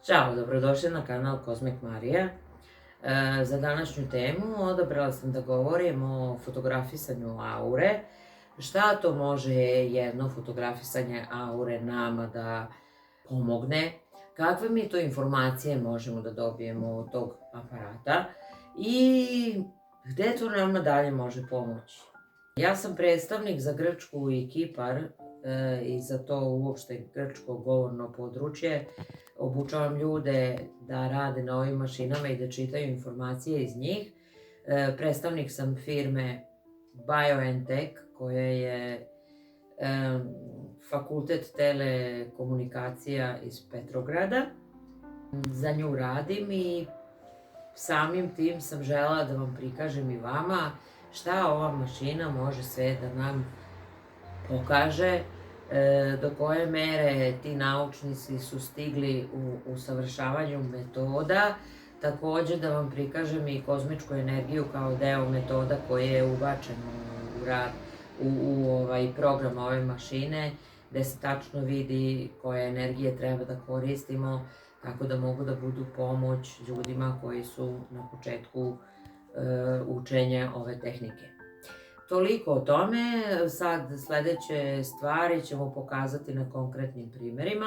Ćao, dobrodošli na kanal Kozmik Marija. Za današnju temu odabrala sam da govorim o fotografisanju aure. Šta to može jedno fotografisanje aure nama da pomogne? Kakve mi to informacije možemo da dobijemo od tog aparata? I gde to nama dalje može pomoći? Ja sam predstavnik za Grčku i Kipar i za to uopšte grčko govorno područje. Obučavam ljude da rade na ovim mašinama i da čitaju informacije iz njih. Predstavnik sam firme BioNTech koja je fakultet telekomunikacija iz Petrograda. Za nju radim i samim tim sam želela da vam prikažem i vama šta ova mašina može sve da nam pokaže, do koje mere ti naučnici su stigli u usavršavanju metoda. Takođe da vam prikažem i kozmičku energiju kao deo metoda koji je ubačen u rad, u program ove mašine, gde se tačno vidi koje energije treba da koristimo, kako da mogu da budu pomoć ljudima koji su na početku učenja ove tehnike. Toliko o tome. Sad sledeće stvari ćemo pokazati na konkretnim primerima.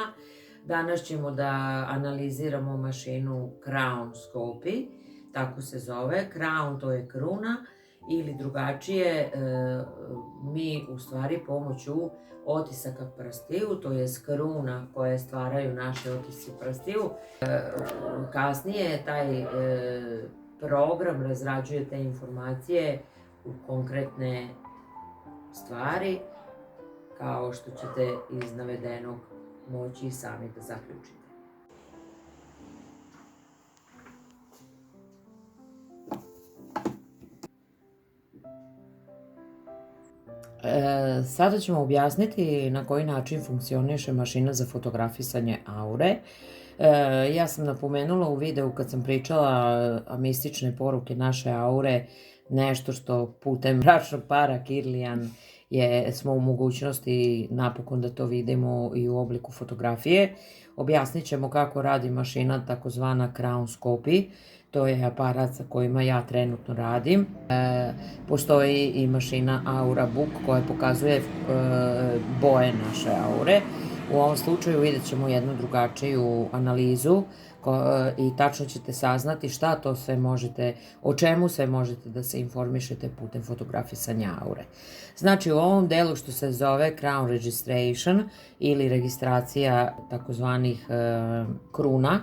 Danas ćemo da analiziramo mašinu Crown Scopy, tako se zove. Crown to je kruna ili drugačije mi u stvari pomoću otisaka prstiju, to je kruna koje stvaraju naše otisci prstiju. Kasnije taj program razrađuje te informacije u konkretne stvari, kao što ćete iz navedenog moći sami da zaključite. Sada ćemo objasniti na koji način funkcioniše mašina za fotografisanje aure. Ja sam napomenula u videu kad sam pričala mistične poruke naše aure, nešto što putem bračnog para Kirlian smo u mogućnosti napokon da to vidimo i u obliku fotografije. Objasnit ćemo kako radi mašina takozvana Crown Scopy. To je aparat sa kojima ja trenutno radim. Postoji i mašina Aura Book koja pokazuje boje naše aure. U ovom slučaju vidjet ćemo jednu drugačiju analizu i tačno ćete saznati šta to sve možete, o čemu sve možete da se informišete putem fotografisanja aure. Znači u ovom delu što se zove Crown Registration ili registracija takozvanih kruna,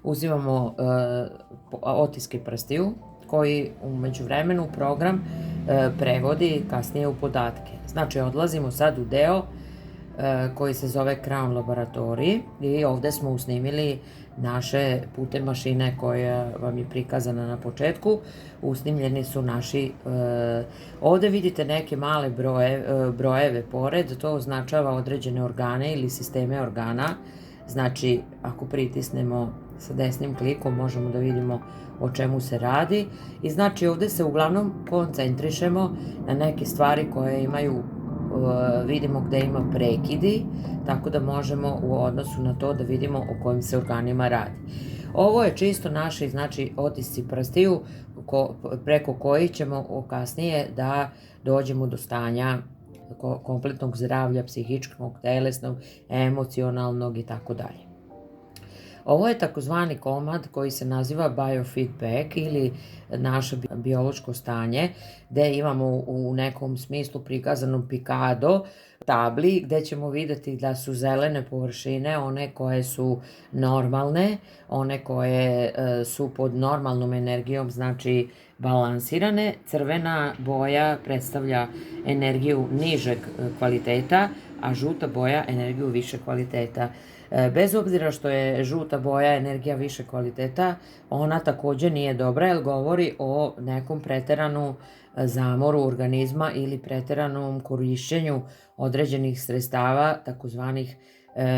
uzimamo otiske prstiju koji u međuvremenu program prevodi kasnije u podatke. Znači odlazimo sad u deo koji se zove Crown laboratoriji i ovde smo usnimili naše putem mašine koja vam je prikazana na početku. Usnimljeni su naši, ovde vidite neke male brojeve pored, to označava određene organe ili sisteme organa. Znači ako pritisnemo sa desnim klikom možemo da vidimo o čemu se radi i znači ovde se uglavnom koncentrišemo na neke stvari koje imaju, vidimo gde ima prekidi, tako da možemo u odnosu na to da vidimo o kojim se organima radi. Ovo je čisto naši, znači, otisci prstiju preko kojih ćemo kasnije da dođemo do stanja kompletnog zdravlja, psihičkog, telesnog, emocionalnog i tako dalje. Ovo je takozvani komad koji se naziva biofeedback ili naše biološko stanje, gde imamo u nekom smislu prikazano Picado tabli, gde ćemo videti da su zelene površine one koje su normalne, one koje su pod normalnom energijom, znači balansirane. Crvena boja predstavlja energiju nižeg kvaliteta, a žuta boja energiju više kvaliteta. Bez obzira što je žuta boja energija više kvaliteta, ona takođe nije dobra jer govori o nekom preteranom zamoru organizma ili preteranom korišćenju određenih sredstava, takozvanih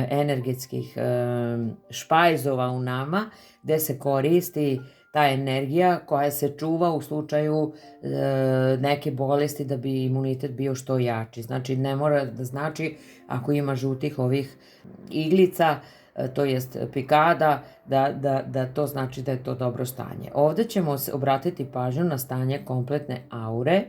energetskih špajzova u nama, gde se koristi ta energija koja se čuva u slučaju neke bolesti da bi imunitet bio što jači. Znači ne mora da znači ako ima žutih ovih iglica to jest pikada, da to znači da je to dobro stanje. Ovde ćemo se obratiti pažnju na stanje kompletne aure.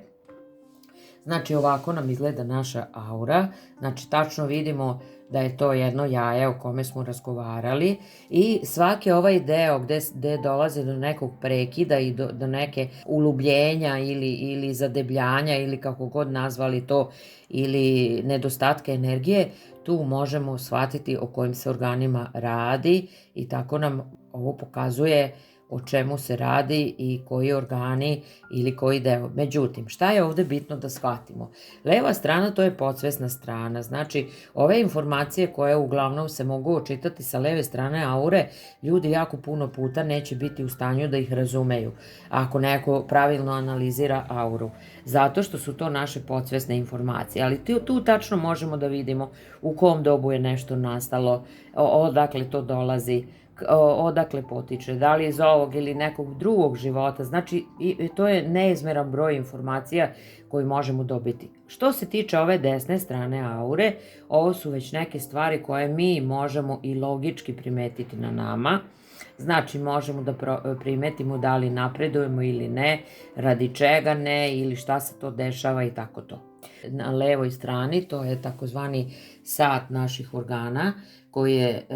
Znači ovako nam izgleda naša aura, znači tačno vidimo da je to jedno jaje o kome smo razgovarali i svaki ovaj deo gde dolaze do nekog prekida i do neke ulubljenja ili zadebljanja ili kako god nazvali to ili nedostatka energije, tu možemo shvatiti o kojim se organima radi i tako nam ovo pokazuje o čemu se radi i koji organi ili koji deo. Međutim, šta je ovde bitno da shvatimo? Leva strana to je podsvesna strana, znači ove informacije koje uglavnom se mogu očitati sa leve strane aure, ljudi jako puno puta neće biti u stanju da ih razumeju ako neko pravilno analizira auru, zato što su to naše podsvesne informacije, ali tu tačno možemo da vidimo u kom dobu je nešto nastalo, odakle to dolazi, odakle potiče, da li iz ovog ili nekog drugog života, znači to je neizmeran broj informacija koji možemo dobiti. Što se tiče ove desne strane aure, ovo su već neke stvari koje mi možemo i logički primetiti na nama, znači možemo da primetimo da li napredujemo ili ne, radi čega ne ili šta se to dešava i tako to. Na levoj strani to je takozvani sat naših organa koji je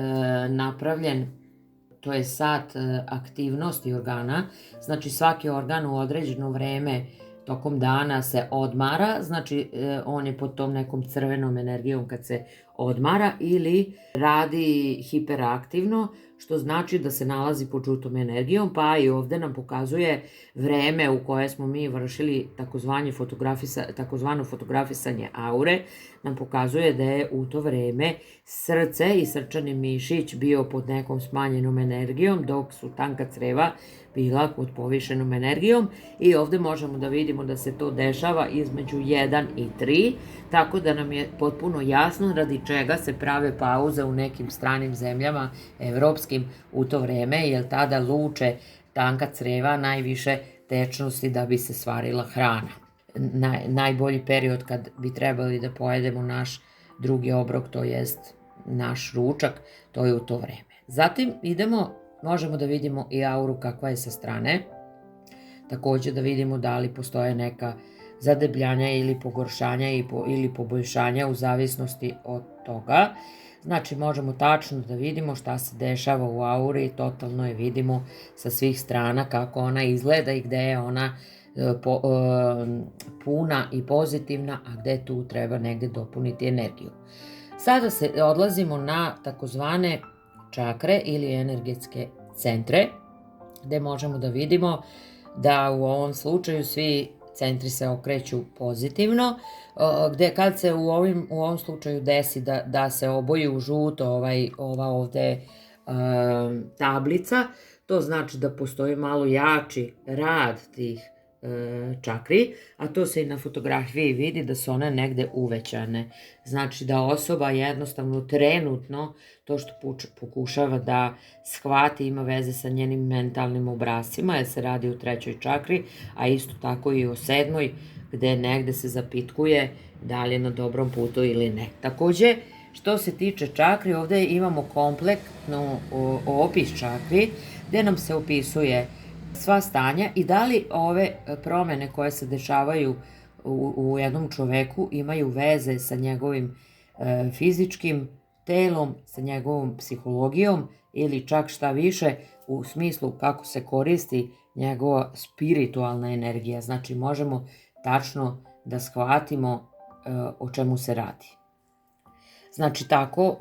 napravljen, to je sat aktivnosti organa, znači svaki organ u određeno vreme tokom dana se odmara, znači on je pod tom nekom crvenom energijom kad se odmara ili radi hiperaktivno, što znači da se nalazi pod žutom energijom, pa i ovde nam pokazuje vreme u koje smo mi vršili takozvano fotografisanje aure, nam pokazuje da je u to vreme srce i srčani mišić bio pod nekom smanjenom energijom, dok su tanka creva bila pod povišenom energijom i ovde možemo da vidimo da se to dešava između 1 i 3, tako da nam je potpuno jasno radi čega se prave pauze u nekim stranim zemljama, evropskim, u to vreme, jer tada luče tanka creva najviše tečnosti da bi se svarila hrana. Najbolji period kad bi trebali da pojedemo naš drugi obrok, to jest naš ručak, to je u to vreme. Zatim možemo da vidimo i auru kakva je sa strane, takođe da vidimo da li postoje neka zadebljanja ili pogoršanja ili poboljšanja u zavisnosti od toga. Znači možemo tačno da vidimo šta se dešava u auri i totalno je vidimo sa svih strana kako ona izgleda i gde je ona puna i pozitivna, a gde tu treba negde dopuniti energiju. Sada odlazimo na takozvane čakre ili energetske centre, gde možemo da vidimo da u ovom slučaju svi centri se okreću pozitivno, gde kad se u ovom slučaju desi da se oboji u žuto ova ovde tablica, to znači da postoji malo jači rad tih čakri, a to se i na fotografiji vidi da su one negde uvećane. Znači da osoba jednostavno trenutno to što pokušava da shvati ima veze sa njenim mentalnim obrascima, jer se radi o 3. čakri, a isto tako i o 7. gde negde se zapitkuje da li je na dobrom putu ili ne. Takođe, što se tiče čakri, ovde imamo kompletnu opis čakri gde nam se opisuje sva stanja i da li ove promene koje se dešavaju u jednom čoveku imaju veze sa njegovim fizičkim telom, sa njegovom psihologijom ili čak šta više u smislu kako se koristi njegova spiritualna energija. Znači možemo tačno da shvatimo o čemu se radi. Znači tako,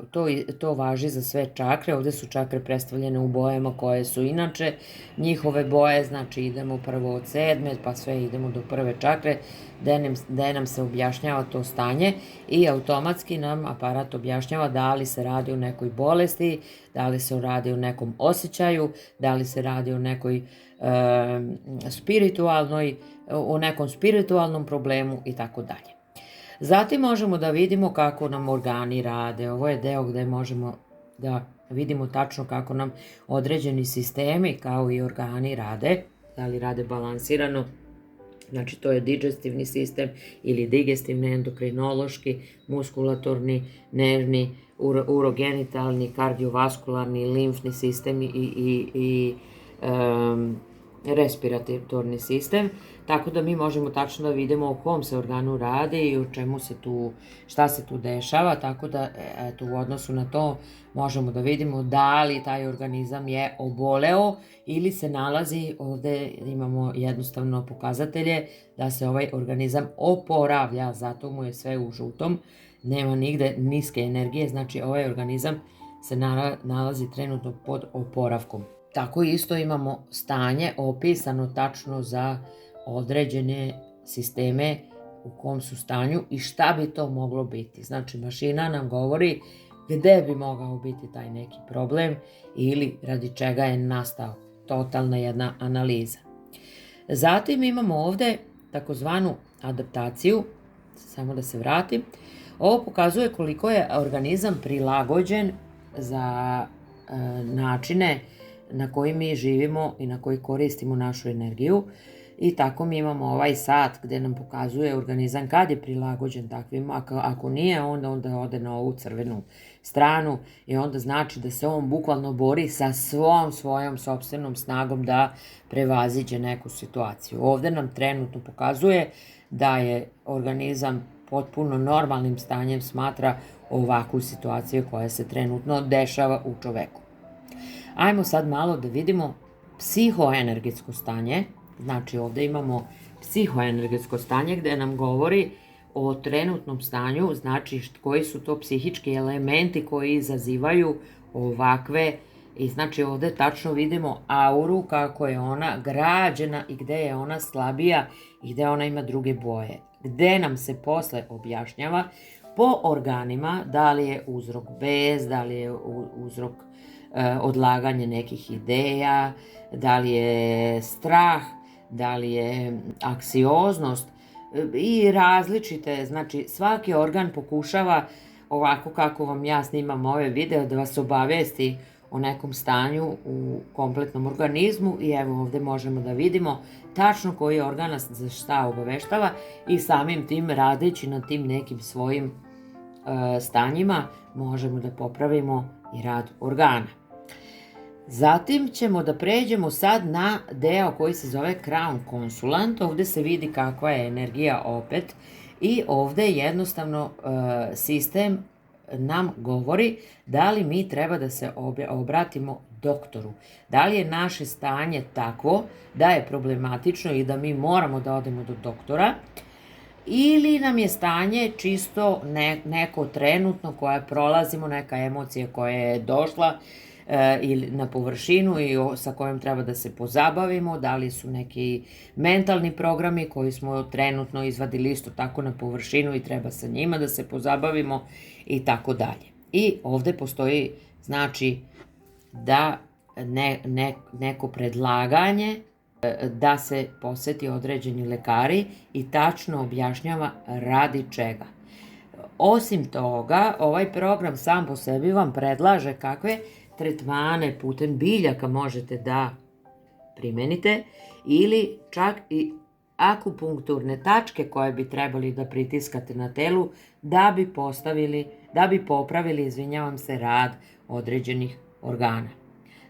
to važi za sve čakre, ovde su čakre predstavljene u bojama koje su inače njihove boje, znači idemo prvo od 7. pa sve idemo do 1. čakre, gde nam se objašnjava to stanje i automatski nam aparat objašnjava da li se radi o nekoj bolesti, da li se radi o nekom osjećaju, da li se radi o nekoj o nekom spiritualnom problemu i tako dalje. Zatim možemo da vidimo kako nam organi rade. Ovo je deo gde možemo da vidimo tačno kako nam određeni sistemi kao i organi rade, da li rade balansirano Znači to je digestivni sistem ili digestivni, endokrinološki, muskulatorni, nervni, urogenitalni, kardiovaskularni, limfni sistem i respiratorni sistem, tako da mi možemo tačno da vidimo o kom se organu radi i o čemu se tu, šta se tu dešava, tako da eto, u odnosu na to možemo da vidimo da li taj organizam je oboleo ili se nalazi, ovde imamo jednostavno pokazatelje da se ovaj organizam oporavlja, zato mu je sve u žutom, nema nigde niske energije, znači ovaj organizam se nalazi trenutno pod oporavkom. Tako isto imamo stanje opisano tačno za određene sisteme u kom su stanju i šta bi to moglo biti. Znači mašina nam govori gde bi mogao biti taj neki problem ili radi čega je nastao. Totalna jedna analiza. Zatim imamo ovde takozvanu adaptaciju, samo da se vratim. Ovo pokazuje koliko je organizam prilagođen za načine na koji mi živimo i na koji koristimo našu energiju. I tako mi imamo ovaj sat gde nam pokazuje organizam kad je prilagođen takvim, ako nije onda ode na ovu crvenu stranu i onda znači da se on bukvalno bori sa svom svojom sopstvenom snagom da prevaziđe neku situaciju. Ovde nam trenutno pokazuje da je organizam potpuno normalnim stanjem smatra ovakvu situaciju koja se trenutno dešava u čoveku. Ajmo sad malo da vidimo psihoenergetsko stanje. Znači ovde imamo psihoenergetsko stanje gde nam govori o trenutnom stanju, znači koji su to psihički elementi koji izazivaju ovakve, i znači ovde tačno vidimo auru kako je ona građena i gde je ona slabija i gde ona ima druge boje. Gde nam se posle objašnjava po organima da li je uzrok bes, da li je uzrok odlaganje nekih ideja, da li je strah, da li je anksioznost i različite, znači svaki organ pokušava ovako kako vam ja snimam ove video da vas obavesti o nekom stanju u kompletnom organizmu i evo ovde možemo da vidimo tačno koji organ nas za šta obaveštava i samim tim radeći na tim nekim svojim stanjima možemo da popravimo i rad organa. Zatim ćemo da pređemo sad na deo koji se zove Crown Consulant. Ovde se vidi kakva je energija opet i ovde jednostavno sistem nam govori da li mi treba da se obratimo doktoru. Da li je naše stanje takvo da je problematično i da mi moramo da odemo do doktora ili nam je stanje čisto neko trenutno koje prolazimo, neka emocija koja je došla ili na površinu i sa kojom treba da se pozabavimo, da li su neki mentalni programi koji smo trenutno izvadili isto tako na površinu i treba sa njima da se pozabavimo i tako dalje. I ovde postoji znači da neko predlaganje da se poseti određeni lekari i tačno objašnjava radi čega. Osim toga, ovaj program sam po sebi vam predlaže kakve tretmane putem biljaka možete da primenite ili čak i akupunkturne tačke koje bi trebali da pritiskate na telu da bi popravili, rad određenih organa.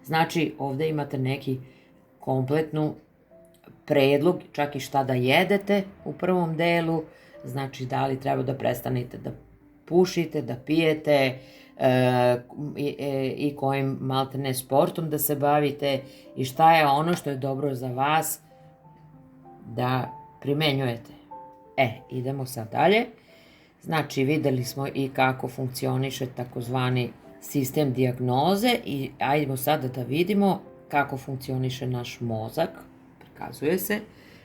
Znači, ovde imate neki kompletnu predlog, čak i šta da jedete u prvom delu, znači da li treba da prestanete da pušite, da pijete i kojim maltene sportom da se bavite i šta je ono što je dobro za vas da primenjujete. Idemo sad dalje. Znači, videli smo i kako funkcioniše takozvani sistem dijagnoze i ajdemo sada da vidimo kako funkcioniše naš mozak, prikazuje se,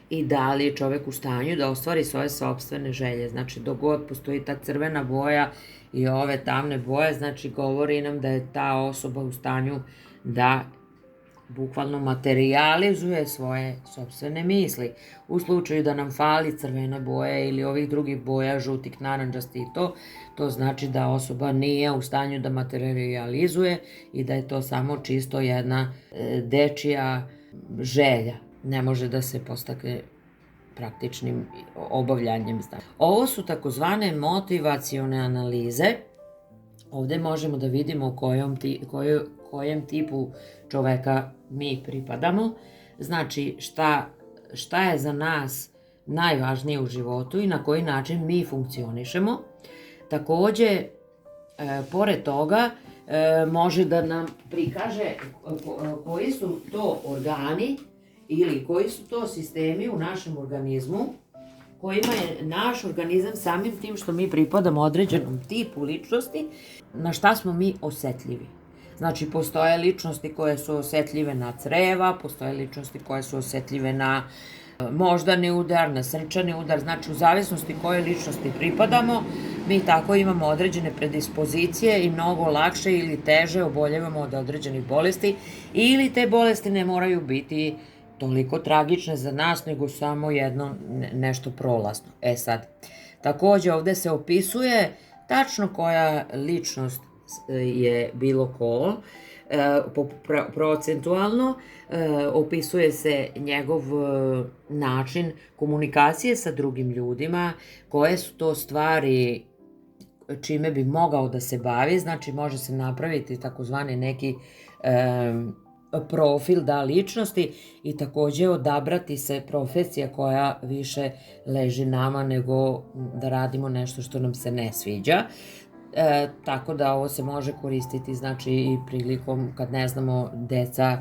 i da li je čovek u stanju da ostvari svoje sopstvene želje. Znači, dok god postoji ta crvena boja i ove tamne boje, znači govori nam da je ta osoba u stanju da bukvalno materijalizuje svoje sopstvene misli. U slučaju da nam fali crvene boje ili ovih drugih boja, žutih, narandžasti i to znači da osoba nije u stanju da materijalizuje i da je to samo čisto jedna dečija želja. Ne može da se postakne praktičnim obavljanjem. Ovo su takozvane motivacione analize. Ovde možemo da vidimo kojem tipu čoveka mi pripadamo. Znači šta je za nas najvažnije u životu i na koji način mi funkcionišemo. Takođe, pored toga, može da nam prikaže koji su to organi ili koji su to sistemi u našem organizmu kojima je naš organizam samim tim što mi pripadamo određenom tipu ličnosti, na šta smo mi osetljivi. Znači, postoje ličnosti koje su osetljive na creva, postoje ličnosti koje su osetljive na moždani udar, na srčani udar, znači u zavisnosti koje ličnosti pripadamo, mi tako imamo određene predispozicije i mnogo lakše ili teže oboljevamo od određenih bolesti ili te bolesti ne moraju biti toliko tragične za nas, nego samo nešto prolazno. Sad, takođe ovde se opisuje tačno koja ličnost je bilo ko, procentualno, opisuje se njegov način komunikacije sa drugim ljudima, koje su to stvari čime bi mogao da se bavi, znači može se napraviti takozvani neki profil ličnosti i takođe odabrati se profesija koja više leži nama nego da radimo nešto što nam se ne sviđa. Tako da ovo se može koristiti znači i prilikom kad ne znamo deca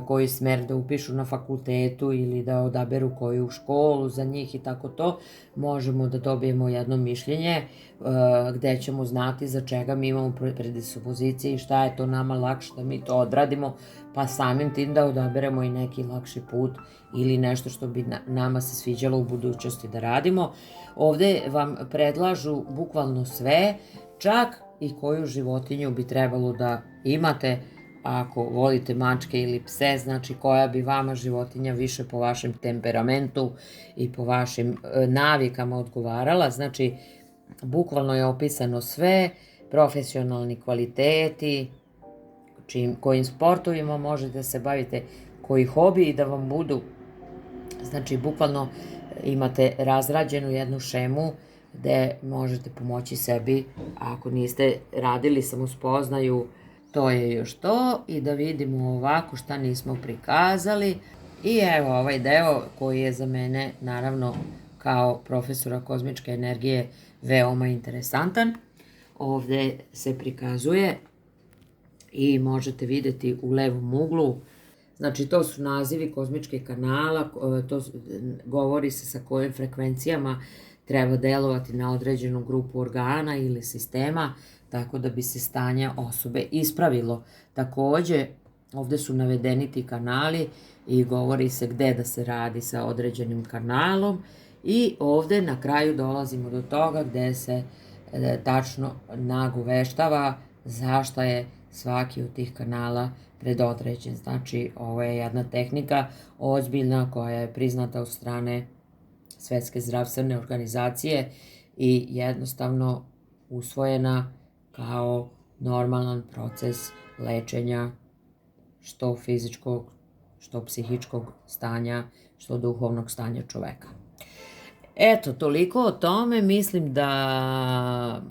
koji smer da upišu na fakultetu ili da odaberu koju školu za njih i tako to, možemo da dobijemo jedno mišljenje gde ćemo znati za čega mi imamo predispozicije i šta je to nama lakše da mi to odradimo, pa samim tim da odaberemo i neki lakši put ili nešto što bi nama se sviđalo u budućnosti da radimo. Ovde vam predlažu bukvalno sve, čak i koju životinju bi trebalo da imate ako volite mačke ili pse, znači koja bi vama životinja više po vašem temperamentu i po vašim navikama odgovarala. Znači, bukvalno je opisano sve, profesionalni kvaliteti, kojim sportovima možete da se bavite, koji hobiji da vam budu. Znači, bukvalno imate razrađenu jednu šemu gde možete pomoći sebi ako niste radili samospoznaju. To je još to i da vidimo ovako šta nismo prikazali. I evo ovaj deo koji je za mene naravno kao profesora kozmičke energije veoma interesantan. Ovde se prikazuje i možete videti u levom uglu. Znači to su nazivi kozmičkih kanala, to govori se sa kojim frekvencijama treba delovati na određenu grupu organa ili sistema, tako da bi se stanje osobe ispravilo. Takođe, ovde su navedeni ti kanali i govori se gde da se radi sa određenim kanalom i ovde na kraju dolazimo do toga gde se tačno nagoveštava zašto je svaki od tih kanala predodređen. Znači, ovo je jedna tehnika ozbiljna koja je priznata od strane Svetske zdravstvene organizacije i jednostavno usvojena kao normalan proces lečenja što fizičkog, što psihičkog stanja, što duhovnog stanja čoveka. Eto, toliko o tome. Mislim da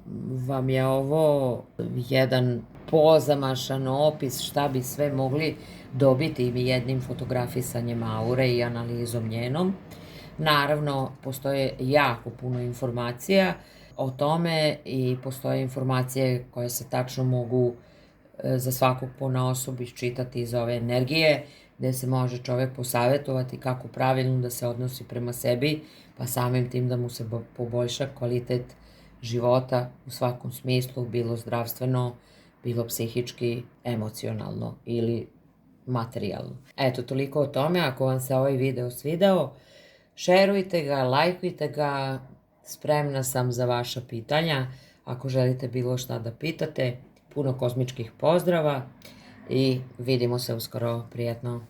vam je ovo jedan pozamašan opis šta bi sve mogli dobiti jednim fotografisanjem aure i analizom njenom. Naravno, postoje jako puno informacija o tome i postoje informacije koje se tačno mogu za svakog ponaosob iščitati iz ove energije, gde se može čovek posavetovati kako pravilno da se odnosi prema sebi, pa samim tim da mu se poboljša kvalitet života u svakom smislu, bilo zdravstveno, bilo psihički, emocionalno ili materijalno. Eto, toliko o tome. Ako vam se ovaj video svideo, šerujte ga, lajkujte ga, spremna sam za vaša pitanja. Ako želite bilo šta da pitate, puno kozmičkih pozdrava i vidimo se uskoro. Prijetno!